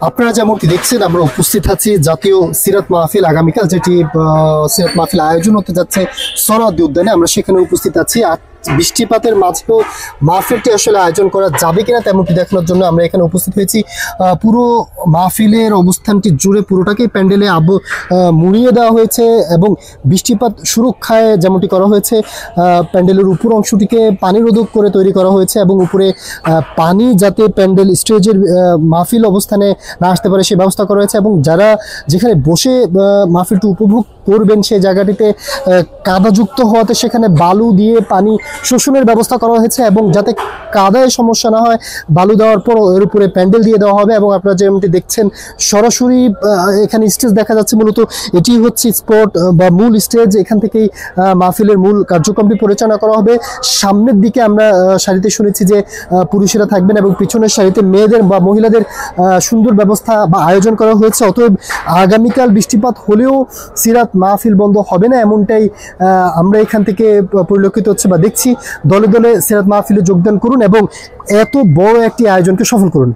আপনারা যেমনটি দেখছেন আমরা উপস্থিত আছি জাতীয় সিরাত মাহফিল আগামীকাল যেটি সিরাত মাহফিল আয়োজন হতে যাচ্ছে সোহরাওয়ার্দী উদ্যানে। আমরা সেখানে উপস্থিত আছি। আর বৃষ্টিপাতের মাঝেও মাহফিলটি আসলে আয়োজন করা যাবে কিনা তেমনটি দেখানোর জন্য আমরা এখানে উপস্থিত হয়েছি। পুরো মাহফিলের অবস্থানটি জুড়ে পুরোটাকেই প্যান্ডেলে মুড়িয়ে দেওয়া হয়েছে এবং বৃষ্টিপাত সুরক্ষায় যেমনটি করা হয়েছে প্যান্ডেলের উপর অংশটিকে পানি রোধক করে তৈরি করা হয়েছে এবং উপরে পানি যাতে প্যান্ডেল স্টেজের মাহফিল অবস্থানে না আসতে পারে সে ব্যবস্থা করা হয়েছে এবং যারা যেখানে বসে মাহফিলটি উপভোগ করবেন সেই জায়গাটিতে কাদাযুক্ত হওয়াতে সেখানে বালু দিয়ে পানি শোষণের ব্যবস্থা করা হয়েছে এবং যাতে কাদায় সমস্যা না হয় বালু দেওয়ার পর এর উপরে প্যান্ডেল দিয়ে দেওয়া হবে। এবং আপনারা যেমনটি দেখছেন সরাসরি এখানে স্টেজ দেখা যাচ্ছে, মূলত এটি হচ্ছে স্পট বা মূল স্টেজ। এখান থেকেই মাহফিলের মূল কার্যক্রমটি পরিচালনা করা হবে। সামনের দিকে আমরা সারিতে শুনেছি যে পুরুষেরা থাকবেন এবং পিছনের সারিতে মেয়েদের বা মহিলাদের সুন্দর ব্যবস্থা বা আয়োজন করা হয়েছে। অতএব আগামীকাল বৃষ্টিপাত হলেও সিরাত মাহফিল বন্ধ হবে না এমনটাই আমরা এখান থেকে পরিলক্ষিত হচ্ছে বা দেখছি। দলে দলে সিরাত মাহফিলে যোগদান করুন এবং এত বড় একটি আয়োজনকে সফল করুন।